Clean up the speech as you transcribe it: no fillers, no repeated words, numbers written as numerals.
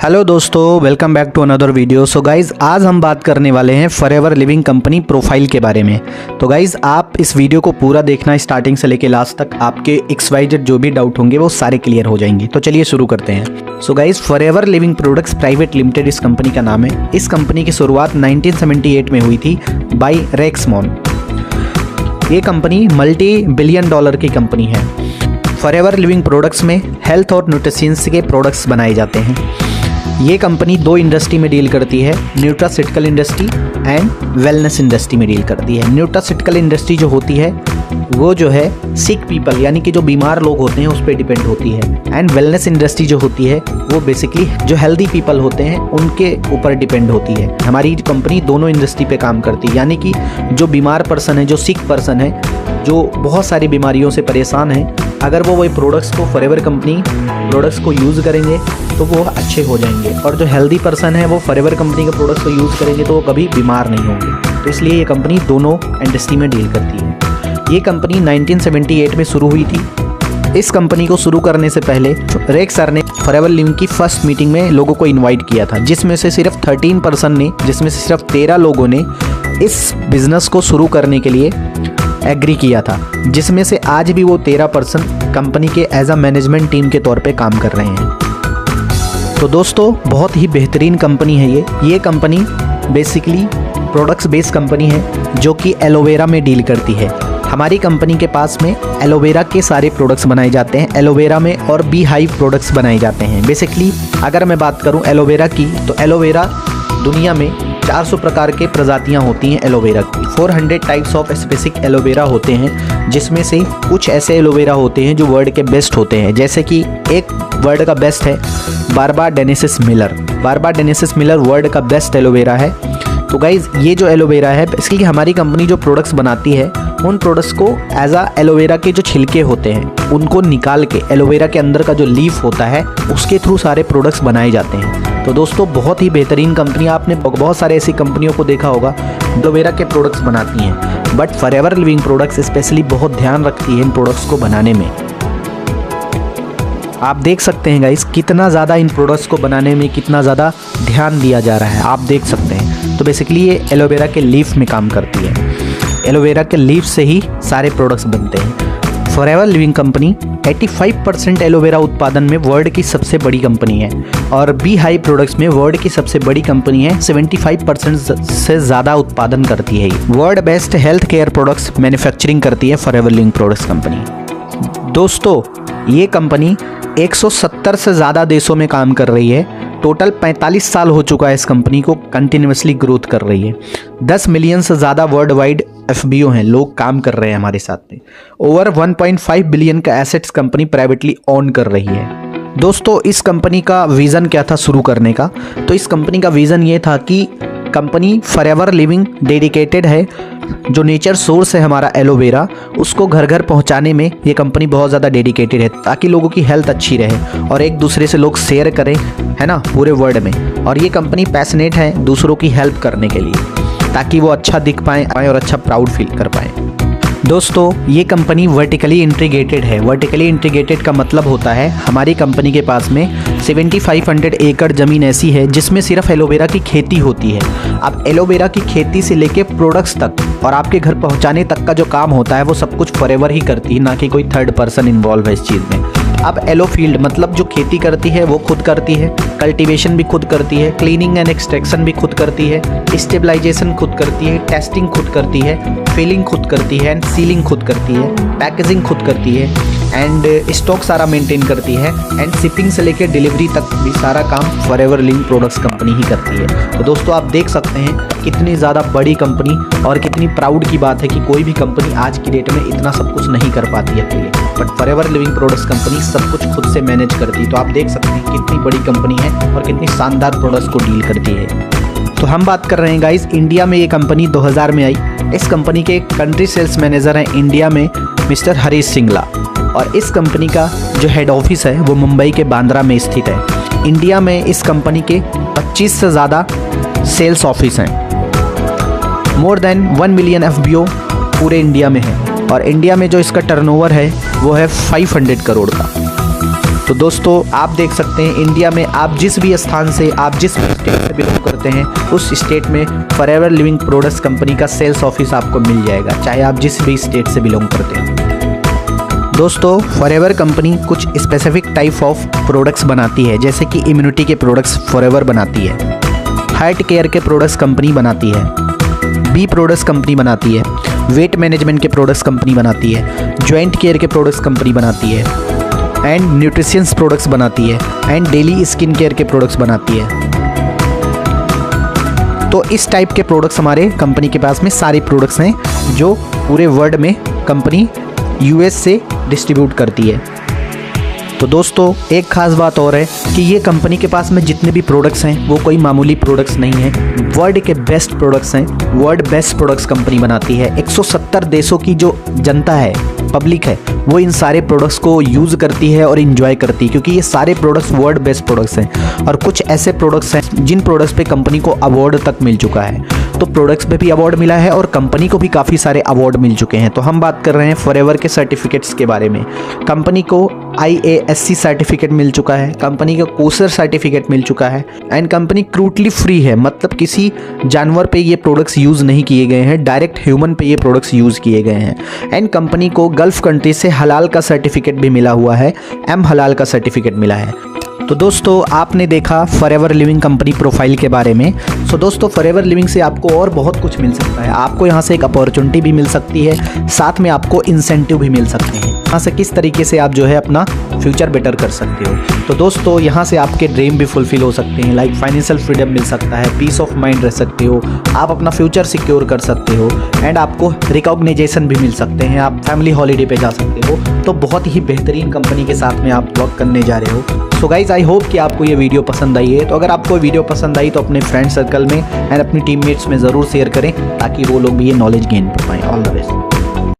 Hello दोस्तों, welcome back to another video. So guys, आज हम बात करने वाले हैं फॉरएवर लिविंग कंपनी प्रोफाइल के बारे में। तो गाइज़, आप इस वीडियो को पूरा देखना, स्टार्टिंग से लेके लास्ट तक। आपके XYZ जो भी डाउट होंगे वो सारे क्लियर हो जाएंगे। तो चलिए शुरू करते हैं। So guys, forever living products private limited इस कंपनी का नाम है। इस कंपनी की शुरुआत 1978 में हुई थी बाई रेक्समॉन। ये कंपनी $multi-billion की कंपनी है। फॉरएवर लिविंग प्रोडक्ट्स में हेल्थ और न्यूट्रिशंस के प्रोडक्ट्स बनाए जाते हैं। ये कंपनी दो इंडस्ट्री में डील करती है, nutraceutical industry and wellness industry में डील करती है। न्यूट्रासिटिकल इंडस्ट्री जो होती है वो जो है सिक पीपल यानी कि जो बीमार लोग होते हैं उस पर डिपेंड होती है। एंड वेलनेस इंडस्ट्री जो होती है वो बेसिकली जो हेल्दी पीपल होते हैं उनके ऊपर डिपेंड होती है। हमारी कंपनी दोनों इंडस्ट्री पे काम करती है, यानी कि जो बीमार पर्सन है, जो सिक पर्सन है, जो बहुत सारी बीमारियों से परेशान है, अगर वो वही प्रोडक्ट्स को फॉरएवर कंपनी प्रोडक्ट्स को यूज़ करेंगे तो वो अच्छे हो जाएंगे। और जो हेल्दी पर्सन है वो फॉरएवर कंपनी के प्रोडक्ट्स को यूज़ करेंगे तो वो कभी बीमार नहीं होंगे। तो इसलिए ये कंपनी दोनों इंडस्ट्री में डील करती है। ये कंपनी 1978 में शुरू हुई थी। इस कंपनी को शुरू करने से पहले रेक सर ने फॉरएवर लिविंग की फर्स्ट मीटिंग में लोगों को इनवाइट किया था, जिसमें से सिर्फ 13 पर्सन ने, जिसमें से सिर्फ 13 लोगों ने इस बिज़नेस को शुरू करने के लिए एग्री किया था, जिसमें से आज भी वो 13 पर्सन कंपनी के एज अ मैनेजमेंट टीम के तौर पे काम कर रहे हैं। तो दोस्तों, बहुत ही बेहतरीन कंपनी है ये company basically products based company है जो कि एलोवेरा में डील करती है। हमारी कंपनी के पास में एलोवेरा के सारे प्रोडक्ट्स बनाए जाते हैं। एलोवेरा में और बी हाइव प्रोडक्ट्स बनाए जाते हैं। बेसिकली अगर मैं बात करूं एलोवेरा की, तो एलोवेरा दुनिया में 400 प्रकार के प्रजातियां होती हैं एलोवेरा की। 400 टाइप्स ऑफ स्पेसिफिक एलोवेरा होते हैं, जिसमें से कुछ ऐसे एलोवेरा होते हैं जो वर्ल्ड के बेस्ट होते हैं। जैसे कि एक वर्ल्ड का बेस्ट है बार्बाडेनेसिस मिलर। बार्बाडेनेसिस मिलर वर्ल्ड का बेस्ट एलोवेरा है। तो गाइज़, ये जो एलोवेरा है, इसलिए हमारी कंपनी जो प्रोडक्ट्स बनाती है उन प्रोडक्ट्स को एज आ एलोवेरा के जो छिलके होते हैं उनको निकाल के एलोवेरा के अंदर का जो लीफ होता है उसके थ्रू सारे प्रोडक्ट्स बनाए जाते हैं। तो दोस्तों, बहुत ही बेहतरीन कंपनी। आपने बहुत सारे ऐसी कंपनियों को देखा होगा एलोवेरा के प्रोडक्ट्स बनाती हैं, but forever living products specially बहुत ध्यान रखती है इन प्रोडक्ट्स को बनाने में। आप देख सकते हैं गाइस, कितना ज़्यादा इन प्रोडक्ट्स को बनाने में कितना ज़्यादा ध्यान दिया जा रहा है, आप देख सकते हैं। तो बेसिकली ये एलोवेरा के लीफ में काम करती है। एलोवेरा के लीफ से ही सारे प्रोडक्ट्स बनते हैं। फॉरएवर लिविंग कंपनी 85% एलोवेरा उत्पादन में वर्ल्ड की सबसे बड़ी कंपनी है, और बी हाई प्रोडक्ट्स में वर्ल्ड की सबसे बड़ी कंपनी है। 75% से ज़्यादा उत्पादन करती है। World best health care products manufacturing करती है फॉरएवर लिविंग प्रोडक्ट्स कंपनी। दोस्तों, ये कंपनी 170 से ज़्यादा देशों में काम कर रही है। टोटल 45 साल हो चुका है इस कंपनी को कंटिन्यूसली ग्रोथ कर रही है। 10 मिलियन से ज़्यादा वर्ल्ड वाइड FBO हैं, लोग काम कर रहे हैं हमारे साथ में। ओवर 1.5 बिलियन का एसेट्स कंपनी प्राइवेटली ओन कर रही है। दोस्तों, इस कंपनी का विज़न क्या था शुरू करने का? तो इस कंपनी का विज़न ये था कि कंपनी फॉरएवर लिविंग डेडिकेटेड है, जो नेचर सोर्स है हमारा एलोवेरा, उसको घर घर पहुंचाने में ये कंपनी बहुत ज़्यादा डेडिकेटेड है, ताकि लोगों की हेल्थ अच्छी रहे और एक दूसरे से लोग शेयर करें, है ना, पूरे वर्ल्ड में। और ये कंपनी पैशनेट है दूसरों की हेल्प करने के लिए, ताकि वो अच्छा दिख पाएँ और अच्छा प्राउड फील कर पाएँ। दोस्तों, ये कंपनी वर्टिकली इंटीग्रेटेड है। वर्टिकली इंटीग्रेटेड का मतलब होता है हमारी कंपनी के पास में 7500 एकड़ ज़मीन ऐसी है जिसमें सिर्फ एलोवेरा की खेती होती है। अब एलोवेरा की खेती से लेके प्रोडक्ट्स तक और आपके घर पहुंचाने तक का जो काम होता है वो सब कुछ फॉरएवर ही करती है, ना कि कोई थर्ड पर्सन इन्वॉल्व है इस चीज़ में। अब एलो फील्ड मतलब जो खेती करती है वो खुद करती है, कल्टीवेशन भी खुद करती है, क्लीनिंग एंड एक्सट्रैक्शन भी खुद करती है, स्टेबलाइजेशन खुद करती है, टेस्टिंग खुद करती है, फिलिंग खुद करती है, एंड सीलिंग खुद करती है, पैकेजिंग खुद करती है, एंड स्टॉक सारा मेंटेन करती है, एंड शिपिंग से लेकर डिलीवरी तक भी सारा काम फॉरएवर लिविंग प्रोडक्ट्स कंपनी ही करती है। तो दोस्तों, आप देख सकते हैं कितनी ज़्यादा बड़ी कंपनी और कितनी प्राउड की बात है कि कोई भी कंपनी आज की डेट में इतना सब कुछ नहीं कर पाती है अकेले, but forever living products company सब कुछ खुद से मैनेज करती है। तो आप देख सकते हैं कितनी बड़ी कंपनी है और कितनी शानदार प्रोडक्ट्स को डील करती है। तो हम बात कर रहे हैं गाइस, इंडिया में ये कंपनी 2000 में आई। इस कंपनी के कंट्री सेल्स मैनेजर हैं इंडिया में मिस्टर हरीश सिंगला, और इस कंपनी का जो हेड ऑफिस है वो मुंबई के बांद्रा में स्थित है। इंडिया में इस कंपनी के 25 से ज़्यादा सेल्स ऑफिस हैं। मोर देन 1 मिलियन FBO पूरे इंडिया में है, और इंडिया में जो इसका टर्नओवर है वो है 500 करोड़ का। तो दोस्तों आप देख सकते हैं इंडिया में आप जिस भी स्थान से, आप जिस भी स्टेट से बिलोंग करते हैं, उस स्टेट में फॉरएवर लिविंग प्रोडक्ट्स कंपनी का सेल्स ऑफिस आपको मिल जाएगा, चाहे आप जिस भी स्टेट से बिलोंग करते हैं। दोस्तों फॉरएवर कंपनी कुछ स्पेसिफिक टाइप ऑफ प्रोडक्ट्स बनाती है, जैसे कि इम्यूनिटी के प्रोडक्ट्स फॉरएवर बनाती है, हार्ट केयर के प्रोडक्ट्स कंपनी बनाती है, बी प्रोडक्ट्स कंपनी बनाती है, वेट मैनेजमेंट के प्रोडक्ट्स कंपनी बनाती है, जॉइंट केयर के प्रोडक्ट्स कंपनी बनाती है, एंड न्यूट्रिशंस प्रोडक्ट्स बनाती है, एंड डेली स्किन केयर के प्रोडक्ट्स बनाती है। तो इस टाइप के प्रोडक्ट्स हमारे कंपनी के पास में सारे प्रोडक्ट्स हैं जो पूरे वर्ल्ड में कंपनी यूएस से डिस्ट्रीब्यूट करती है। तो दोस्तों एक खास बात और है कि ये कंपनी के पास में जितने भी प्रोडक्ट्स हैं वो कोई मामूली प्रोडक्ट्स नहीं हैं, वर्ल्ड के बेस्ट प्रोडक्ट्स हैं, वर्ल्ड बेस्ट प्रोडक्ट्स कंपनी बनाती है। 170 देशों की जो जनता है, पब्लिक है, वो इन सारे प्रोडक्ट्स को यूज़ करती है और इन्जॉय करती है, क्योंकि ये सारे प्रोडक्ट्स वर्ल्ड बेस्ट प्रोडक्ट्स हैं। और कुछ ऐसे प्रोडक्ट्स हैं जिन प्रोडक्ट्स पे कंपनी को अवार्ड तक मिल चुका है। तो प्रोडक्ट्स पे भी अवार्ड मिला है और कंपनी को भी काफ़ी सारे अवार्ड मिल चुके हैं। तो हम बात कर रहे हैं फॉरएवर के सर्टिफिकेट्स के बारे में। कंपनी को IASC सर्टिफिकेट मिल चुका है, कंपनी का कोसर सर्टिफिकेट मिल चुका है, एंड कंपनी क्रूटली फ्री है, मतलब किसी जानवर पे ये प्रोडक्ट्स यूज़ नहीं किए गए हैं, डायरेक्ट ह्यूमन पे ये प्रोडक्ट्स यूज़ किए गए हैं। एंड कंपनी को गल्फ कंट्री से हलाल का सर्टिफिकेट भी मिला हुआ है, M हलाल का सर्टिफिकेट मिला है। तो दोस्तों आपने देखा फॉरएवर लिविंग कंपनी प्रोफाइल के बारे में। सो दोस्तों फॉरएवर लिविंग से आपको और बहुत कुछ मिल सकता है। आपको यहाँ से एक अपॉर्चुनिटी भी मिल सकती है, साथ में आपको इंसेंटिव भी मिल सकते हैं। यहाँ से किस तरीके से आप जो है अपना फ्यूचर बेटर कर सकते हो। तो दोस्तों यहाँ से आपके ड्रीम भी फुलफिल हो सकते हैं, लाइक फाइनेंशियल फ्रीडम मिल सकता है, पीस ऑफ माइंड रह सकते हो, आप अपना फ्यूचर सिक्योर कर सकते हो, एंड आपको रिकॉग्नाइजेशन भी मिल सकते हैं, आप फैमिली हॉलीडे पे जा सकते हो। तो बहुत ही बेहतरीन कंपनी के साथ में आप वर्क करने जा रहे हो। सो गाइज आई होप कि आपको ये वीडियो पसंद आई है। तो अगर आपको वीडियो पसंद आई तो अपने फ्रेंड सर्कल में एंड अपनी टीममेट्स में ज़रूर शेयर करें, ताकि वो लोग भी ये नॉलेज गेन कर पाएँ। All the best.